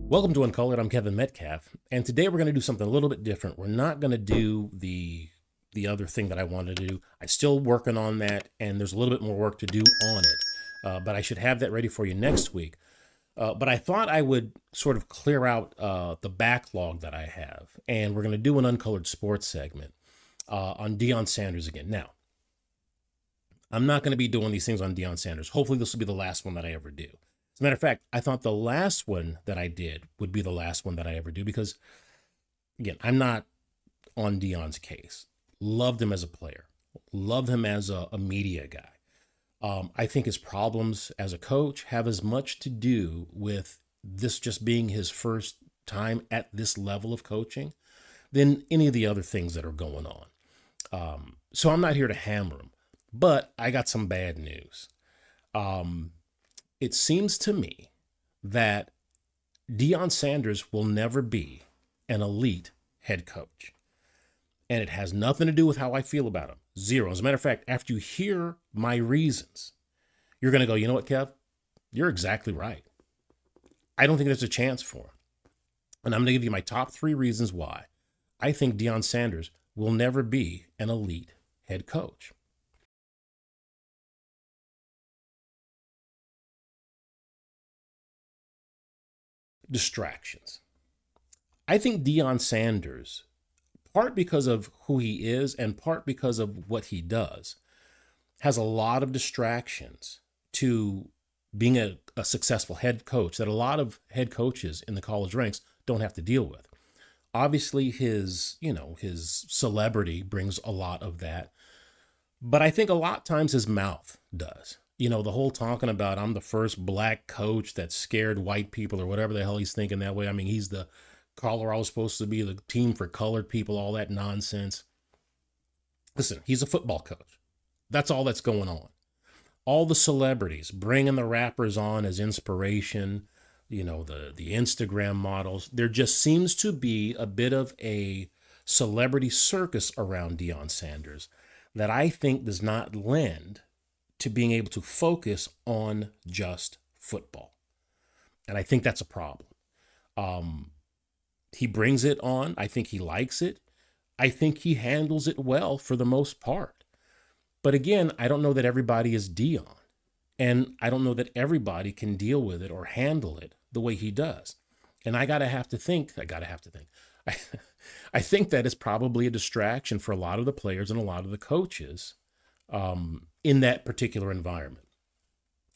Welcome to Uncolored. I'm Kevin Metcalf, and today we're going to do something a little bit different. We're not going to do the other thing that I wanted to do. I'm still working on that, and there's a little bit more work to do on it, but I should have that ready for you next week. But I thought I would sort of clear out the backlog that I have, and we're going to do an Uncolored Sports segment on Deion Sanders again. Now, I'm not going to be doing these things on Deion Sanders. Hopefully this will be the last one that I ever do. As a matter of fact, I thought the last one that I did would be the last one that I ever do because, again, I'm not on Deion's case. Loved him as a player. Loved him as a media guy. I think his problems as a coach have as much to do with this just being his first time at this level of coaching than any of the other things that are going on. So I'm not here to hammer him, but I got some bad news. It seems to me that Deion Sanders will never be an elite head coach. And it has nothing to do with how I feel about him. Zero. As a matter of fact, after you hear my reasons, you're going to go, you know what, Kev? You're exactly right. I don't think there's a chance for him. And I'm going to give you my top 3 reasons why I think Deion Sanders will never be an elite head coach. Distractions. I think Deion Sanders, part because of who he is and part because of what he does, has a lot of distractions to being a successful head coach that a lot of head coaches in the college ranks don't have to deal with. Obviously, his celebrity brings a lot of that, but I think a lot of times his mouth does. The whole talking about I'm the first black coach that scared white people or whatever the hell he's thinking that way. I mean, he's the Colorado's supposed to be the team for colored people, all that nonsense. Listen, he's a football coach. That's all that's going on. All the celebrities, bringing the rappers on as inspiration, the Instagram models. There just seems to be a bit of a celebrity circus around Deion Sanders that I think does not lend to being able to focus on just football. And I think that's a problem. He brings it on. I think he likes it. I think he handles it well for the most part. But again, I don't know that everybody is Deion. And I don't know that everybody can deal with it or handle it the way he does. And I have to think. I think that is probably a distraction for a lot of the players and a lot of the coaches in that particular environment.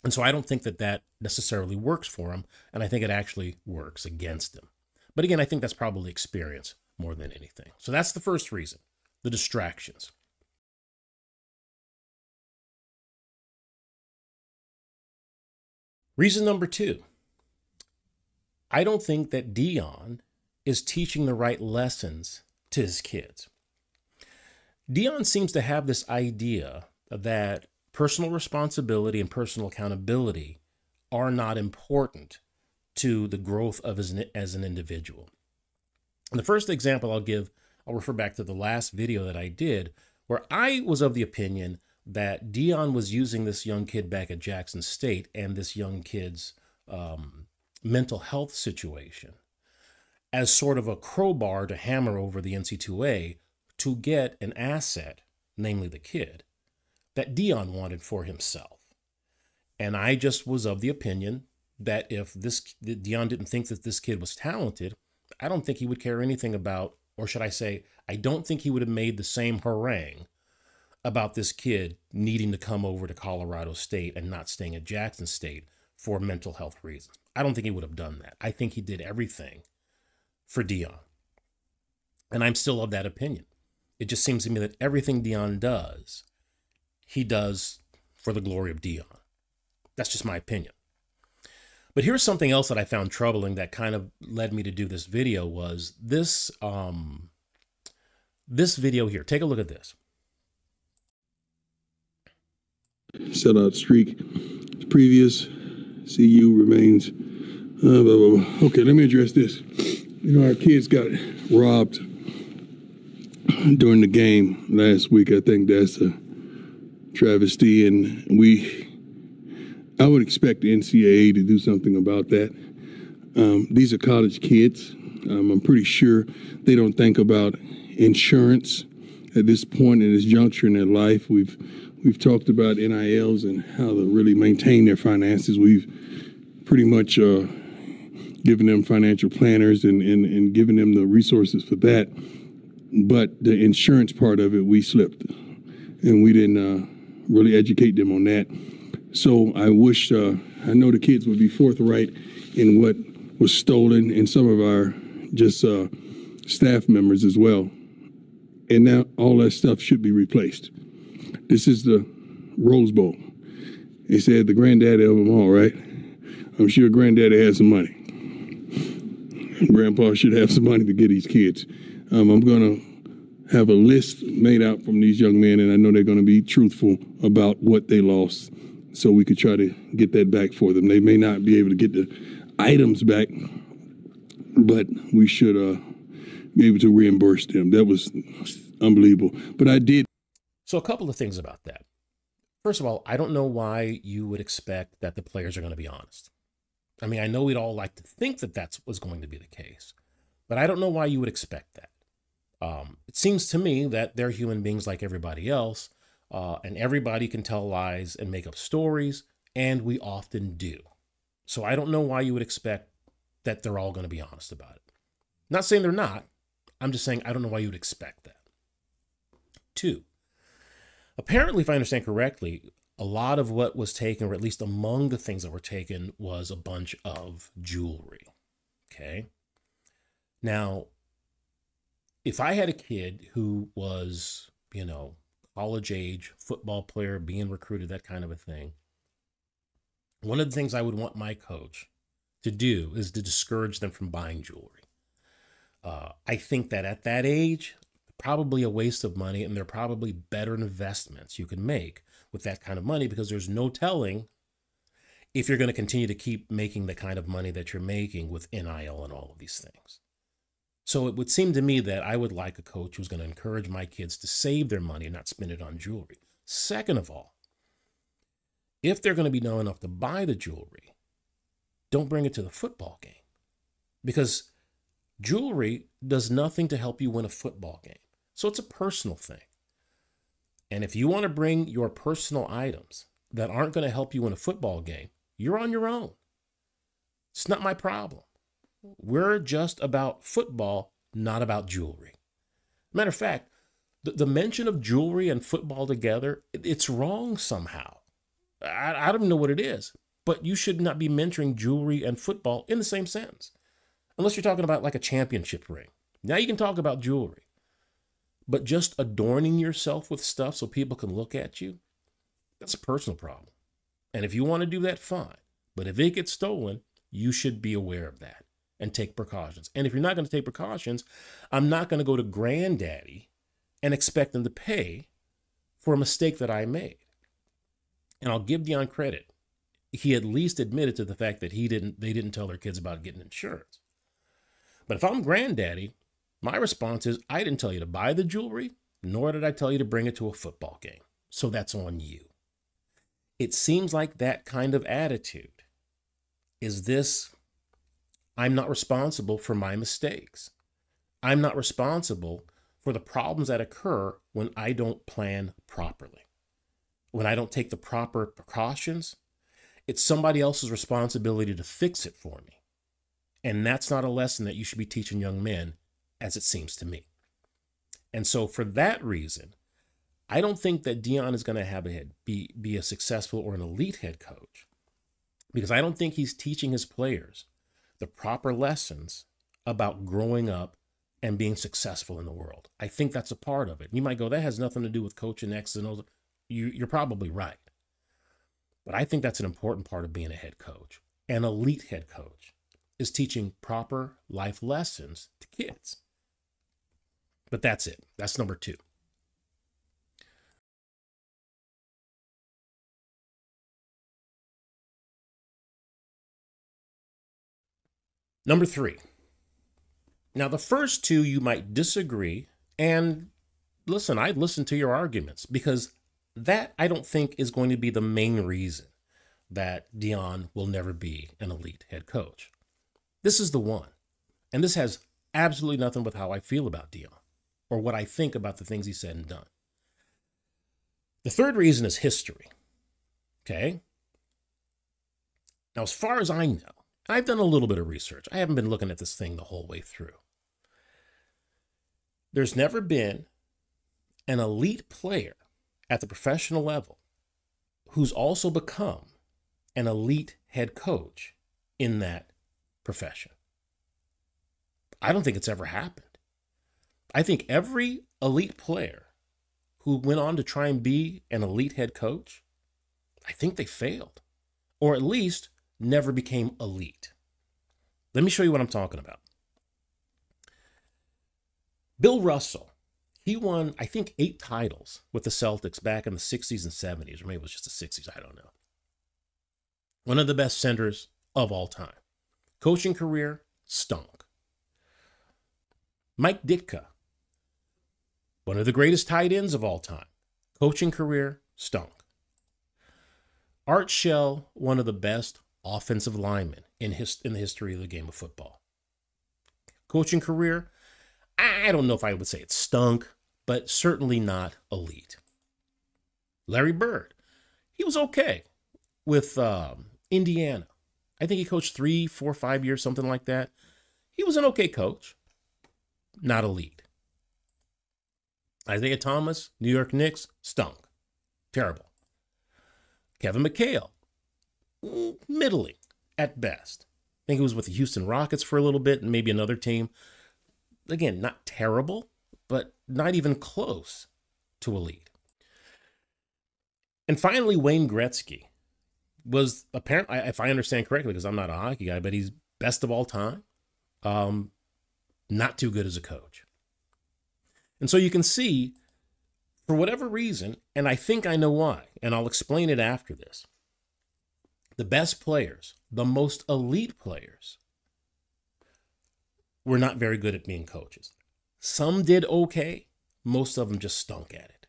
And so I don't think that necessarily works for him. And I think it actually works against him. But again, I think that's probably experience more than anything. So that's the first reason, the distractions. Reason number 2, I don't think that Deion is teaching the right lessons to his kids. Deion seems to have this idea that personal responsibility and personal accountability are not important to the growth of as an individual. And the first example I'll refer back to the last video that I did, where I was of the opinion that Deion was using this young kid back at Jackson State and this young kid's mental health situation as sort of a crowbar to hammer over the NC2A to get an asset, namely the kid, that Deion wanted for himself. And I just was of the opinion that if Deion didn't think that this kid was talented, I don't think he would care anything about, or should I say, I don't think he would have made the same harangue about this kid needing to come over to Colorado State and not staying at Jackson State for mental health reasons. I don't think he would have done that. I think he did everything for Deion. And I'm still of that opinion. It just seems to me that everything Deion does, he does for the glory of Deion. That's just my opinion. But here's something else that I found troubling that kind of led me to do this video was this video here. Take a look at this. Sellout streak. Previous CU remains. Blah, blah, blah. Okay, let me address this. Our kids got robbed during the game last week. I think that's a travesty, and I would expect the NCAA to do something about that. These are college kids. I'm pretty sure they don't think about insurance at this point in this juncture in their life. We've talked about NILs and how to really maintain their finances. We've pretty much given them financial planners and given them the resources for that. But the insurance part of it, we slipped, and we didn't really educate them on that. So I wish, I know the kids would be forthright in what was stolen, and some of our just staff members as well. And now all that stuff should be replaced. This is the Rose Bowl. They said the granddaddy of them all, right? I'm sure granddaddy has some money. Grandpa should have some money to get these kids. I'm going to have a list made out from these young men, and I know they're going to be truthful about what they lost so we could try to get that back for them. They may not be able to get the items back, but we should be able to reimburse them. That was unbelievable. But I did. So a couple of things about that. First of all, I don't know why you would expect that the players are going to be honest. I mean, I know we'd all like to think that that's what's going to be the case, but I don't know why you would expect that. It seems to me that they're human beings like everybody else, and everybody can tell lies and make up stories, and we often do. So I don't know why you would expect that they're all going to be honest about it. Not saying they're not. I'm just saying I don't know why you would expect that. 2, apparently, if I understand correctly, a lot of what was taken, or at least among the things that were taken, was a bunch of jewelry. Okay. Now, if I had a kid who was, college age, football player, being recruited, that kind of a thing, one of the things I would want my coach to do is to discourage them from buying jewelry. I think that at that age, probably a waste of money, and there are probably better investments you can make with that kind of money, because there's no telling if you're going to continue to keep making the kind of money that you're making with NIL and all of these things. So it would seem to me that I would like a coach who's going to encourage my kids to save their money and not spend it on jewelry. Second of all, if they're going to be dumb enough to buy the jewelry, don't bring it to the football game, because jewelry does nothing to help you win a football game. So it's a personal thing. And if you want to bring your personal items that aren't going to help you win a football game, you're on your own. It's not my problem. We're just about football, not about jewelry. Matter of fact, the mention of jewelry and football together, it's wrong somehow. I don't know what it is, but you should not be mentioning jewelry and football in the same sentence, unless you're talking about like a championship ring. Now you can talk about jewelry. But just adorning yourself with stuff so people can look at you, that's a personal problem. And if you want to do that, fine. But if it gets stolen, you should be aware of that and take precautions. And if you're not going to take precautions, I'm not going to go to granddaddy and expect them to pay for a mistake that I made. And I'll give Deion credit. He at least admitted to the fact that they didn't tell their kids about getting insurance. But if I'm granddaddy, my response is, I didn't tell you to buy the jewelry, nor did I tell you to bring it to a football game. So that's on you. It seems like that kind of attitude is this: I'm not responsible for my mistakes. I'm not responsible for the problems that occur when I don't plan properly. When I don't take the proper precautions, it's somebody else's responsibility to fix it for me. And that's not a lesson that you should be teaching young men, as it seems to me. And so for that reason, I don't think that Deion is going to be a successful or an elite head coach, because I don't think he's teaching his players the proper lessons about growing up and being successful in the world. I think that's a part of it. You might go, that has nothing to do with coaching X and O. You're probably right. But I think that's an important part of being a head coach. An elite head coach is teaching proper life lessons to kids. But that's it. That's number 2. Number 3. Now, the first 2 you might disagree. And listen, I listen to your arguments, because that I don't think is going to be the main reason that Deion will never be an elite head coach. This is the one. And this has absolutely nothing with how I feel about Deion or what I think about the things he said and done. The third reason is history. Okay? Now, as far as I know, I've done a little bit of research. I haven't been looking at this thing the whole way through. There's never been an elite player at the professional level who's also become an elite head coach in that profession. I don't think it's ever happened. I think every elite player who went on to try and be an elite head coach, I think they failed, or at least never became elite. Let me show you what I'm talking about. Bill Russell, he won, I think, 8 titles with the Celtics back in the 60s and 70s, or maybe it was just the 60s, I don't know. One of the best centers of all time. Coaching career, stunk. Mike Ditka, one of the greatest tight ends of all time. Coaching career, stunk. Art Shell, one of the best offensive linemen in the history of the game of football. Coaching career, I don't know if I would say it stunk, but certainly not elite. Larry Bird, he was okay with Indiana. I think he coached 3, 4, 5 years, something like that. He was an okay coach, not elite. Isaiah Thomas, New York Knicks, stunk. Terrible. Kevin McHale, middling at best. I think he was with the Houston Rockets for a little bit and maybe another team. Again, not terrible, but not even close to elite. And finally, Wayne Gretzky was apparently, if I understand correctly, because I'm not a hockey guy, but he's best of all time. Not too good as a coach. And so you can see, for whatever reason, and I think I know why, and I'll explain it after this, the best players, the most elite players, were not very good at being coaches. Some did okay. Most of them just stunk at it.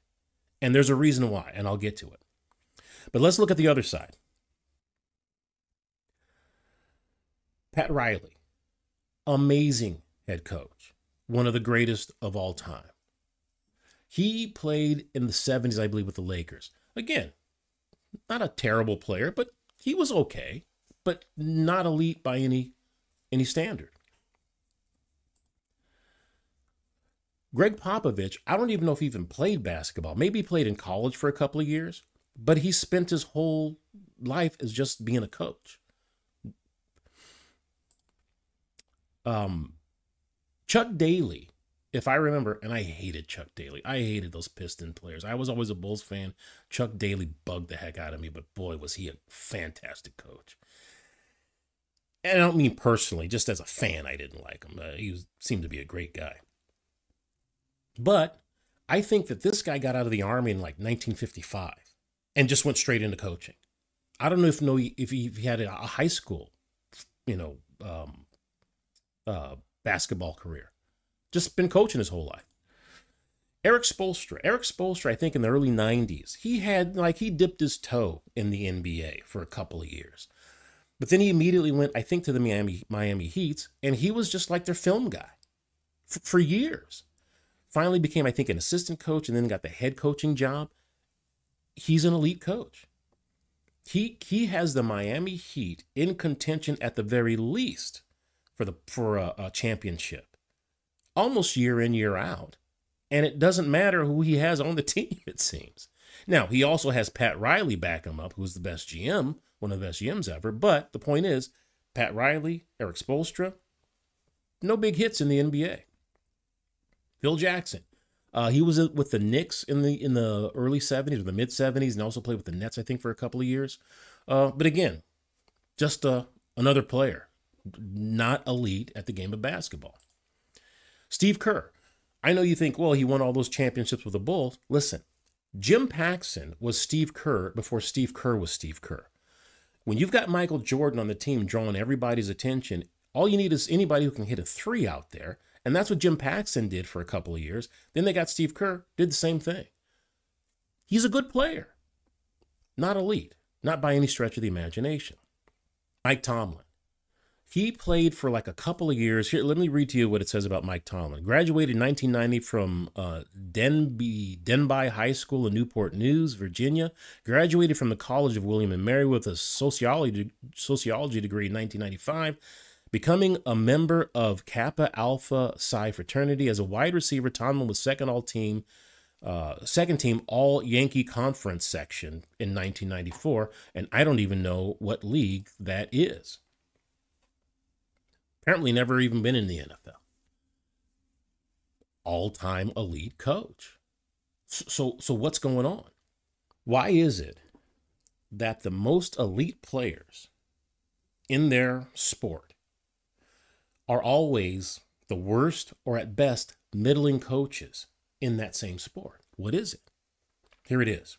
And there's a reason why, and I'll get to it. But let's look at the other side. Pat Riley, amazing head coach, one of the greatest of all time. He played in the 70s, I believe, with the Lakers. Again, not a terrible player, but he was okay, but not elite by any standard. Greg Popovich, I don't even know if he even played basketball. Maybe he played in college for a couple of years, but he spent his whole life as just being a coach. Chuck Daly, if I remember, and I hated Chuck Daly. I hated those Piston players. I was always a Bulls fan. Chuck Daly bugged the heck out of me, but boy, was he a fantastic coach. And I don't mean personally, just as a fan, I didn't like him. He seemed to be a great guy. But I think that this guy got out of the Army in like 1955 and just went straight into coaching. I don't know if he had a high school, basketball career. Just been coaching his whole life. Eric Spoelstra, I think in the early 90s, he dipped his toe in the NBA for a couple of years. But then he immediately went, I think, to the Miami Heat, and he was just like their film guy for years. Finally became, I think, an assistant coach and then got the head coaching job. He's an elite coach. He has the Miami Heat in contention at the very least for a championship, almost year in, year out. And it doesn't matter who he has on the team, it seems. Now, he also has Pat Riley back him up, who's the best GM, one of the best GMs ever. But the point is, Pat Riley, Eric Spoelstra, no big hits in the NBA. Phil Jackson, he was with the Knicks in the early 70s or the mid 70s, and also played with the Nets, I think, for a couple of years. But again, just another player, not elite at the game of basketball. Steve Kerr, I know you think, well, he won all those championships with the Bulls. Listen, Jim Paxson was Steve Kerr before Steve Kerr was Steve Kerr. When you've got Michael Jordan on the team drawing everybody's attention, all you need is anybody who can hit a three out there. And that's what Jim Paxson did for a couple of years. Then they got Steve Kerr, did the same thing. He's a good player. Not elite. Not by any stretch of the imagination. Mike Tomlin. He played for like a couple of years. Here, let me read to you what it says about Mike Tomlin. Graduated in 1990 from Denby High School in Newport News, Virginia. Graduated from the College of William and Mary with a sociology degree in 1995. Becoming a member of Kappa Alpha Psi fraternity. As a wide receiver, Tomlin was second team All Yankee Conference section in 1994, and I don't even know what league that is. Apparently never even been in the NFL. All-time elite coach. So what's going on? Why is it that the most elite players in their sport are always the worst or at best middling coaches in that same sport? What is it? Here it is.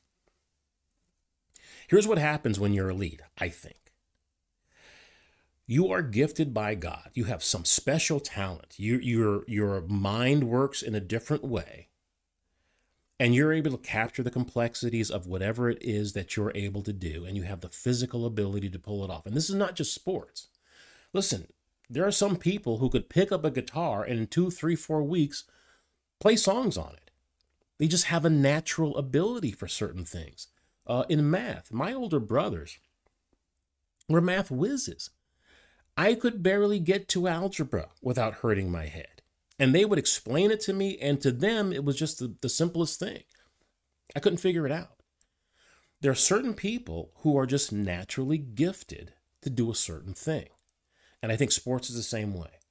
Here's what happens when you're elite, I think. You are gifted by God. You have some special talent. Your mind works in a different way. And you're able to capture the complexities of whatever it is that you're able to do. And you have the physical ability to pull it off. And this is not just sports. Listen, there are some people who could pick up a guitar and in 2, 3, 4 weeks play songs on it. They just have a natural ability for certain things. In math, my older brothers were math whizzes. I could barely get to algebra without hurting my head. And they would explain it to me, and to them, it was just the simplest thing. I couldn't figure it out. There are certain people who are just naturally gifted to do a certain thing. And I think sports is the same way.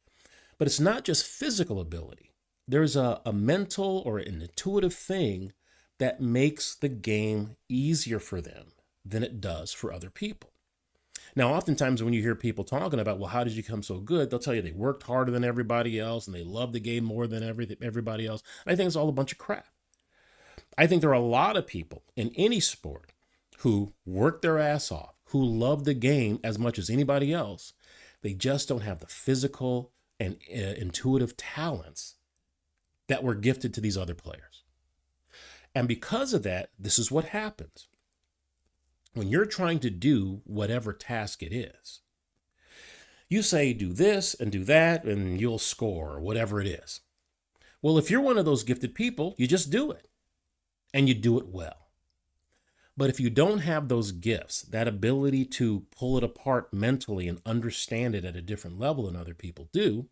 But it's not just physical ability. There's a mental or an intuitive thing that makes the game easier for them than it does for other people. Now, oftentimes when you hear people talking about, well, how did you become so good? They'll tell you they worked harder than everybody else and they love the game more than everybody else. I think it's all a bunch of crap. I think there are a lot of people in any sport who work their ass off, who love the game as much as anybody else. They just don't have the physical and intuitive talents that were gifted to these other players. And because of that, this is what happens. When you're trying to do whatever task it is, you say, do this and do that, and you'll score, or whatever it is. Well, if you're one of those gifted people, you just do it, and you do it well. But if you don't have those gifts, that ability to pull it apart mentally and understand it at a different level than other people do,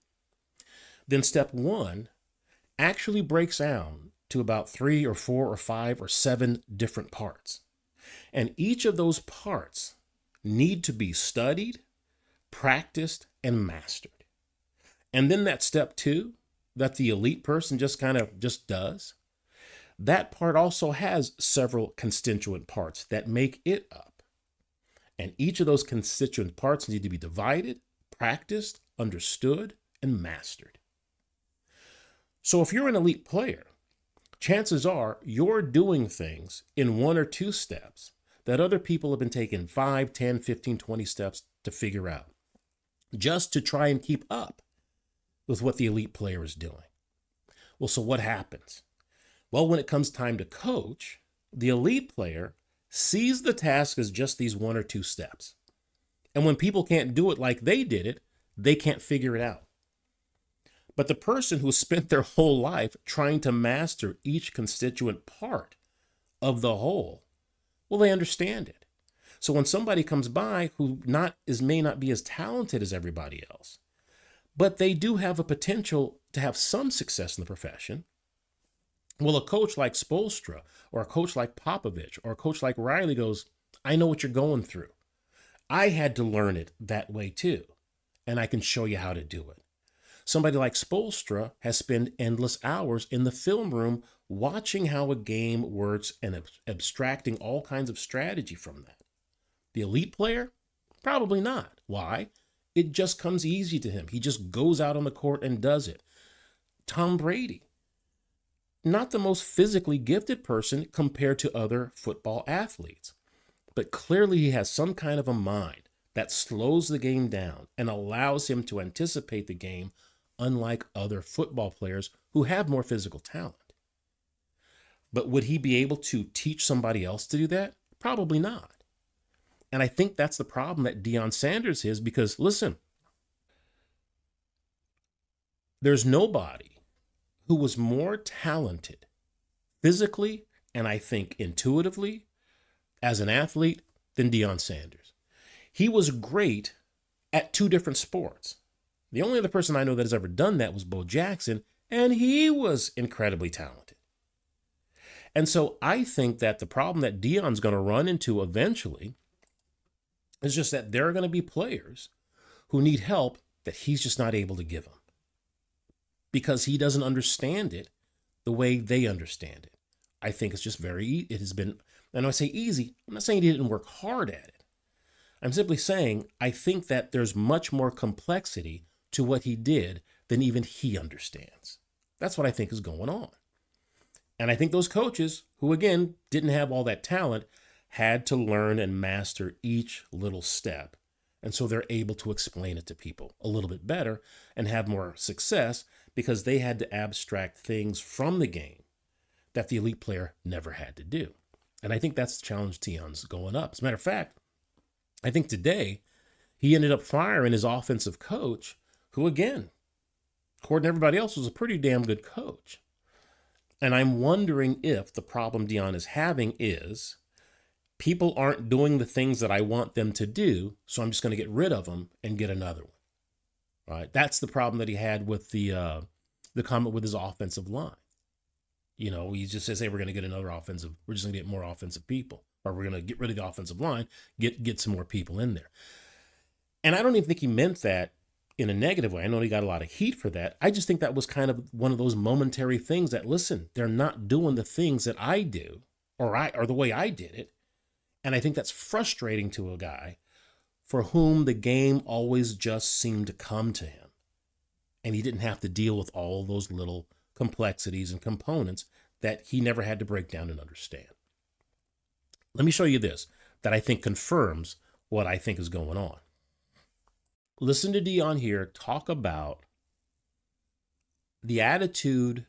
then step one actually breaks down to about 3 or 4 or 5 or 7 different parts. And each of those parts need to be studied, practiced, and mastered. And then that step 2, that the elite person just does, that part also has several constituent parts that make it up. And each of those constituent parts need to be divided, practiced, understood, and mastered. So if you're an elite player, chances are you're doing things in 1 or 2 steps that other people have been taking 5, 10, 15, 20 steps to figure out, just to try and keep up with what the elite player is doing. Well, so what happens? Well, when it comes time to coach, the elite player sees the task as just these 1 or 2 steps. And when people can't do it like they did it, they can't figure it out. But the person who spent their whole life trying to master each constituent part of the whole, well, they understand it. So when somebody comes by who may not be as talented as everybody else, but they do have a potential to have some success in the profession, well, a coach like Spoelstra or a coach like Popovich or a coach like Riley goes, I know what you're going through. I had to learn it that way too, and I can show you how to do it. Somebody like Spoelstra has spent endless hours in the film room watching how a game works and abstracting all kinds of strategy from that. The elite player? Probably not. Why? It just comes easy to him. He just goes out on the court and does it. Tom Brady, not the most physically gifted person compared to other football athletes, but clearly he has some kind of a mind that slows the game down and allows him to anticipate the game, unlike other football players who have more physical talent. But would he be able to teach somebody else to do that? Probably not. And I think that's the problem that Deion Sanders is, because listen, There's nobody who was more talented physically and I think intuitively as an athlete than Deion Sanders. He was great at two different sports. The only other person I know that has ever done that was Bo Jackson, and he was incredibly talented. And so I think that the problem that Deion's going to run into eventually is just that there are going to be players who need help that he's just not able to give them because he doesn't understand it the way they understand it. I think it's just it has been, and I say easy, I'm not saying he didn't work hard at it. I'm simply saying I think that there's much more complexity to what he did than even he understands. That's what I think is going on. And I think those coaches, who again didn't have all that talent, had to learn and master each little step. And so they're able to explain it to people a little bit better and have more success because they had to abstract things from the game that the elite player never had to do. And I think that's the challenge Deion's going up. As a matter of fact, I think today he ended up firing his offensive coach, who again, according to everybody else, was a pretty damn good coach. And I'm wondering if the problem Deion is having is people aren't doing the things that I want them to do, so I'm just going to get rid of them and get another one. Right? That's the problem that he had with the comment with his offensive line. You know, he just says, hey, we're going to get another offensive. We're just going to get more offensive people, or we're going to get rid of the offensive line, get some more people in there. And I don't even think he meant that in a negative way. I know he got a lot of heat for that. I just think that was kind of one of those momentary things that, listen, they're not doing the things that I do or the way I did it. And I think that's frustrating to a guy for whom the game always just seemed to come to him. And he didn't have to deal with all those little complexities and components that he never had to break down and understand. Let me show you this that I think confirms what I think is going on. Listen to Deion here talk about the attitude,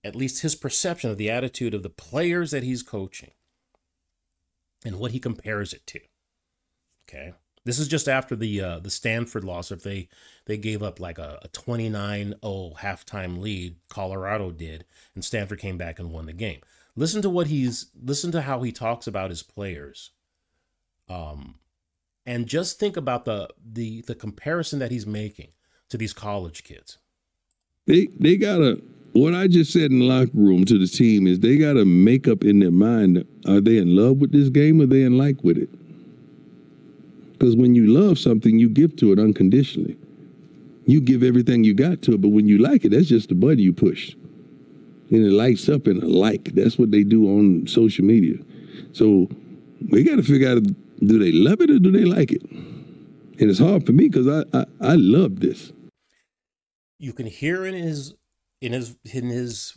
at least his perception of the attitude of the players that he's coaching and what he compares it to. Okay. This is just after the Stanford loss. If they gave up like a 29-0 halftime lead, Colorado did, and Stanford came back and won the game. Listen to how he talks about his players. And just think about the comparison that he's making to these college kids. They gotta, what I just said in the locker room to the team is they gotta make up in their mind, are they in love with this game or are they in like with it? Because when you love something, you give to it unconditionally. You give everything you got to it, but when you like it, that's just the button you push. And it lights up in a like. That's what they do on social media. So we got to figure out, do they love it or do they like it? And it's hard for me because I love this. You can hear in his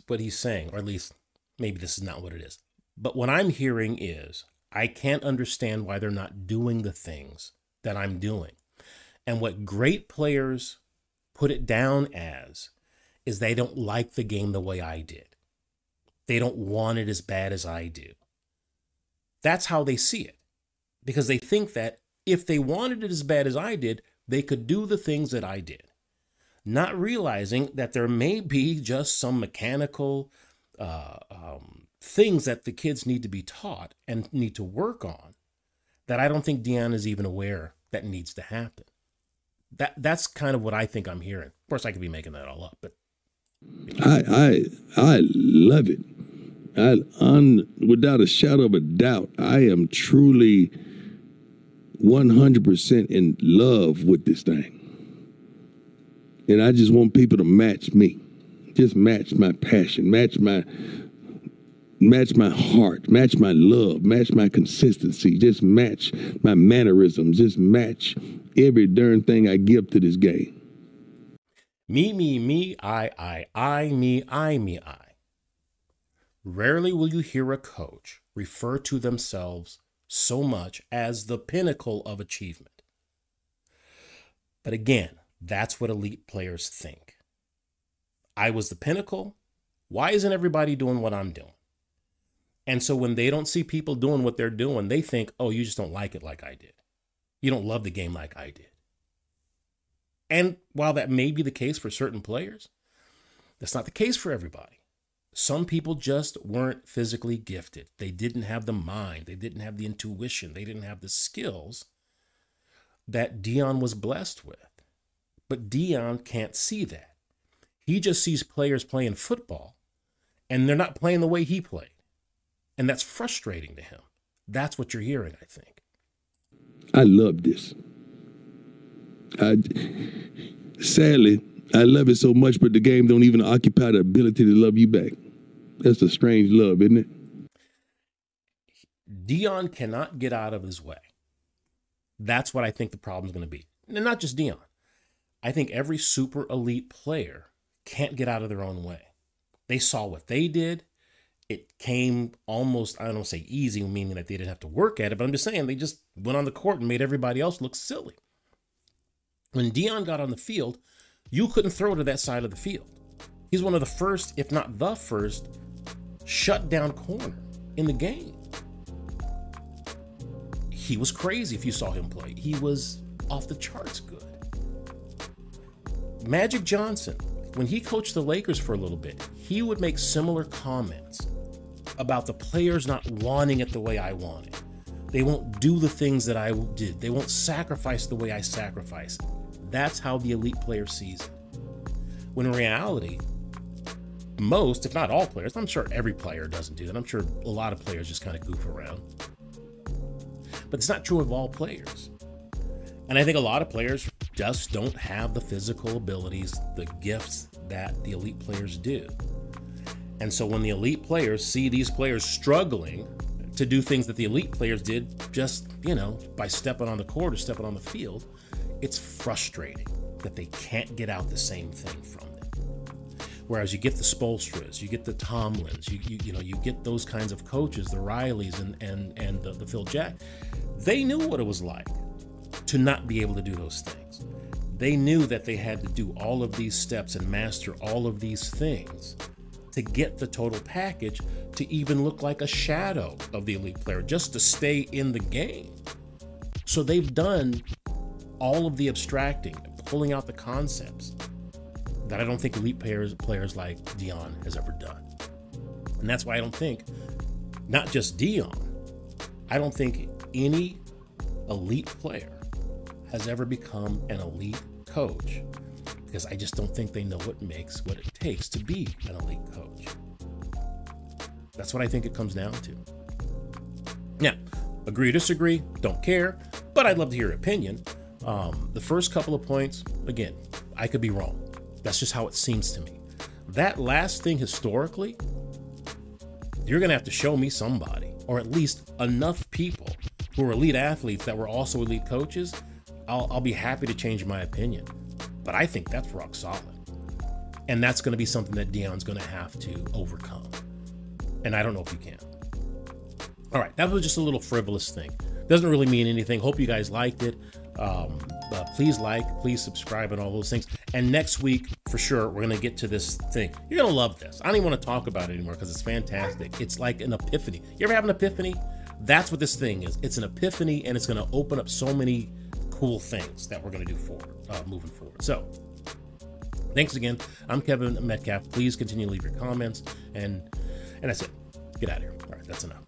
what he's saying, or at least maybe this is not what it is. But what I'm hearing is, I can't understand why they're not doing the things that I'm doing. And what great players put it down as is they don't like the game the way I did. They don't want it as bad as I do. That's how they see it. Because they think that if they wanted it as bad as I did, they could do the things that I did. Not realizing that there may be just some mechanical things that the kids need to be taught and need to work on that I don't think Deion is even aware that needs to happen. That's kind of what I think I'm hearing. Of course, I could be making that all up, but I love it. Without a shadow of a doubt, I am truly 100% in love with this thing. And I just want people to match me. Just match my passion, match my heart, match my love, match my consistency, just match my mannerisms, just match every darn thing I give to this game. Me, I, me, I. Rarely will you hear a coach refer to themselves so much as the pinnacle of achievement. But again, that's what elite players think. I was the pinnacle. Why isn't everybody doing what I'm doing? And so when they don't see people doing what they're doing, they think, oh, you just don't like it like I did. You don't love the game like I did. And while that may be the case for certain players, that's not the case for everybody. Some people just weren't physically gifted. They didn't have the mind. They didn't have the intuition. They didn't have the skills that Deion was blessed with. But Deion can't see that. He just sees players playing football, and they're not playing the way he played. And that's frustrating to him. That's what you're hearing, I think. I love this. Sadly, I love it so much, but the game don't even occupy the ability to love you back. That's a strange love, isn't it? Deion cannot get out of his way. That's what I think the problem is going to be. And not just Deion. I think every super elite player can't get out of their own way. They saw what they did. It came almost, I don't say easy, meaning that they didn't have to work at it, but I'm just saying they just went on the court and made everybody else look silly. When Deion got on the field, you couldn't throw to that side of the field. He's one of the first, if not the first, shutdown corner in the game. He was crazy if you saw him play. He was off the charts good. Magic Johnson, when he coached the Lakers for a little bit, he would make similar comments about the players not wanting it the way I want it. They won't do the things that I did. They won't sacrifice the way I sacrifice. That's how the elite player sees it. When in reality, most, if not all players, I'm sure every player doesn't do that. I'm sure a lot of players just kind of goof around. But it's not true of all players. And I think a lot of players just don't have the physical abilities, the gifts that the elite players do. And so when the elite players see these players struggling to do things that the elite players did just, by stepping on the court or stepping on the field, it's frustrating that they can't get out the same thing from them. Whereas you get the Spoelstras, you get the Tomlins, you get those kinds of coaches, the Rileys and the Phil Jack. They knew what it was like to not be able to do those things. They knew that they had to do all of these steps and master all of these things to get the total package to even look like a shadow of the elite player, just to stay in the game. So they've done all of the abstracting, pulling out the concepts that I don't think elite players like Deion has ever done. And that's why I don't think, not just Deion, I don't think any elite player has ever become an elite coach, because I just don't think they know what it takes to be an elite coach. That's what I think it comes down to. Now, agree or disagree, don't care, but I'd love to hear your opinion. The first couple of points, again, I could be wrong. That's just how it seems to me. That last thing historically, you're going to have to show me somebody, or at least enough people who are elite athletes that were also elite coaches. I'll be happy to change my opinion. But I think that's rock solid. And that's going to be something that Deion's going to have to overcome. And I don't know if he can. All right, that was just a little frivolous thing. Doesn't really mean anything. Hope you guys liked it. Please please subscribe and all those things. And next week, for sure, we're going to get to this thing. You're going to love this. I don't even want to talk about it anymore because it's fantastic. It's like an epiphany. You ever have an epiphany? That's what this thing is. It's an epiphany, and it's going to open up so many cool things that we're going to do moving forward. So thanks again. I'm Kevin Metcalf. Please continue to leave your comments. And that's it. Get out of here. All right, that's enough.